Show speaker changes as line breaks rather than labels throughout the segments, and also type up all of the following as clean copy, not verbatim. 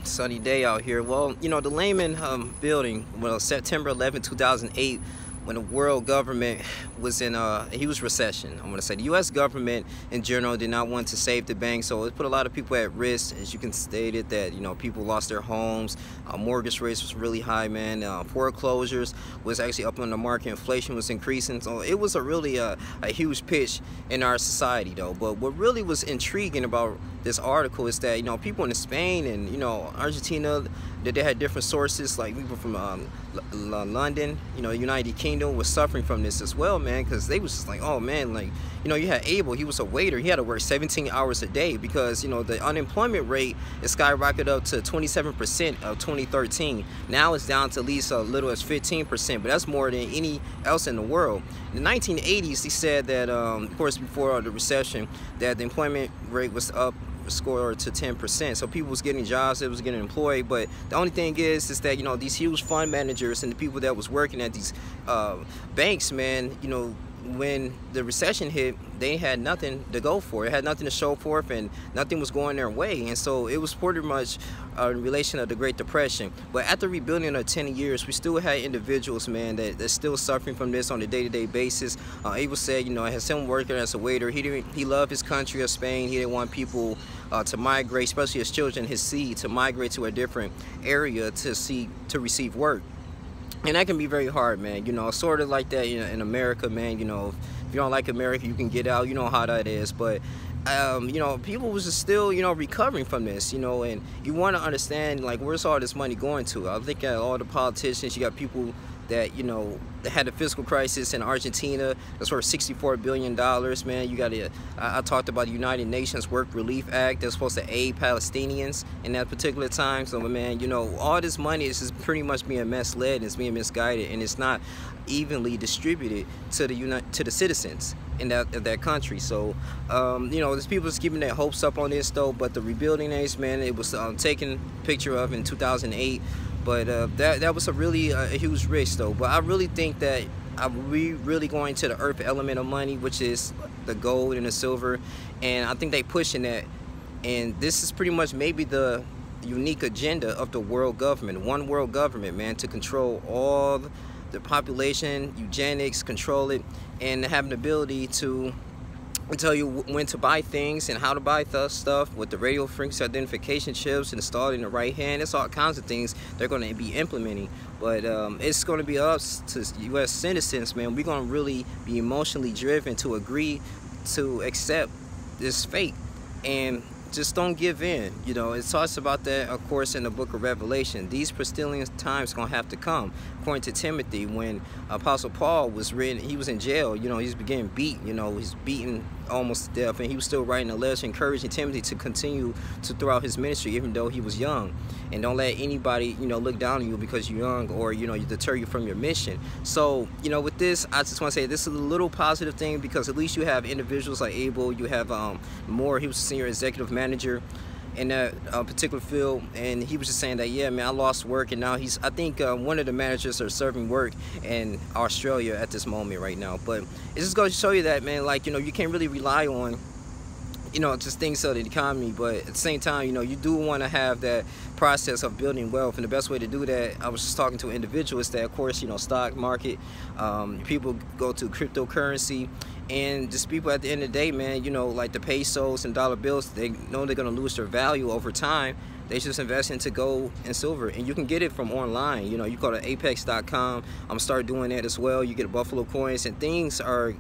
Sunny day out here. Well, the Lehman building, well, September 11, 2008, when the world government was in a huge recession. I'm going to say the U.S. government in general did not want to save the banks, so it put a lot of people at risk. As you can stated that, people lost their homes, mortgage rates was really high, man. Foreclosures was actually up on the market, inflation was increasing, so it was a huge pitch in our society, though. But what really was intriguing about this article is that, people in Spain and, Argentina, that they had different sources, like people from London, United Kingdom, was suffering from this as well, man, because they was just like, oh man, like, you had Abel, he was a waiter, he had to work 17 hours a day because, the unemployment rate is skyrocketed up to 27% of 2013. Now it's down to at least as little as 15%, but that's more than any else in the world. In the 1980s, he said that, of course, before the recession, that the employment rate was up score to 10%, so people was getting jobs, they was getting employed. But the only thing is that these huge fund managers and the people that was working at these banks, man, when the recession hit, they had nothing to go for. It had nothing to show forth, and nothing was going their way. And so it was pretty much in relation to the Great Depression. But after rebuilding of 10 years, we still had individuals, man, that's still suffering from this on a day-to-day basis. Abel said, as him working as a waiter, he loved his country of Spain. He didn't want people to migrate, especially his children, his seed, to migrate to a different area to receive work. And that can be very hard, man. Sort of like that in America, man. If you don't like America, you can get out. You know how that is. But people was just still, recovering from this, and you want to understand, like, where's all this money going to? I think all the politicians, you got people that, that had a fiscal crisis in Argentina that's worth $64 billion, man. You got I talked about the United Nations Work Relief Act that's supposed to aid Palestinians in that particular time. So, man, all this money is just pretty much being misled and it's being misguided, and it's not evenly distributed to the citizens in that country. So, there's people just keeping their hopes up on this, though. But the rebuilding aids, man, it was taken picture of in 2008. But that was a huge risk, though. But I really think that we really going to the earth element of money, which is the gold and the silver, and I think they pushing that. And this is pretty much maybe the unique agenda of the world government, one world government, man, to control all the population, eugenics, control it, and have an ability to tell you when to buy things and how to buy stuff with the radio frequency identification chips installed in the right hand. It's all kinds of things they're going to be implementing. But it's going to be us to U.S. citizens, man. We're going to really be emotionally driven to agree to accept this fate and just don't give in. It talks about that, of course, in the book of Revelation. These pestilential times going to have to come. According to Timothy, when Apostle Paul was written, he was in jail. He's getting beat. He's beaten almost to death, and he was still writing a letter encouraging Timothy to continue to throughout his ministry, even though he was young. And don't let anybody, look down on you because you're young, or you deter you from your mission. So, with this, I just want to say this is a little positive thing, because at least you have individuals like Abel. You have Moore. He was a senior executive manager in that particular field, and he was just saying that, yeah, man, I lost work, and now I think one of the managers are serving work in Australia at this moment right now. But it's just going to show you that, man, like, you can't really rely on just things of the economy, but at the same time, you do want to have that process of building wealth. And the best way to do that, I was just talking to an individual, is that, of course, stock market, people go to cryptocurrency, and just people at the end of the day, man, like the pesos and dollar bills, they know they're going to lose their value over time. They just invest into gold and silver, and you can get it from online. You go to apex.com. I'm gonna start doing that as well. You get Buffalo coins, and things are,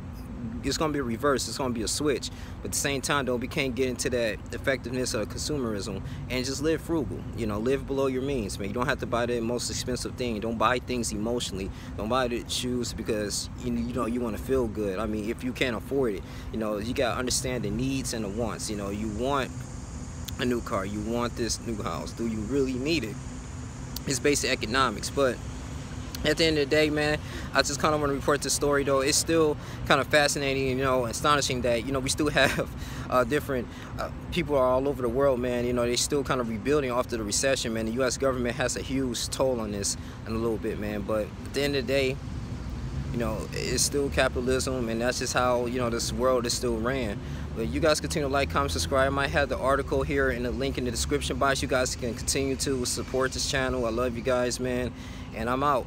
it's going to be a reverse. It's going to be a switch. But at the same time, though, we can't get into that effectiveness of consumerism, and just live frugal. Live below your means, man. You don't have to buy the most expensive thing. Don't buy things emotionally. Don't buy the shoes because you want to feel good. I mean, if you can't afford it, you got to understand the needs and the wants. You want a new car. You want this new house. Do you really need it? It's basic economics. But at the end of the day, man, I just kind of want to report this story, though. It's still kind of fascinating, astonishing that, we still have different people are all over the world, man. They still kind of rebuilding after the recession, man. The U.S. government has a huge toll on this in a little bit, man. But at the end of the day, it's still capitalism, and that's just how, this world is still ran. But you guys continue to like, comment, subscribe. I might have the article here in the link in the description box. You guys can continue to support this channel. I love you guys, man, and I'm out.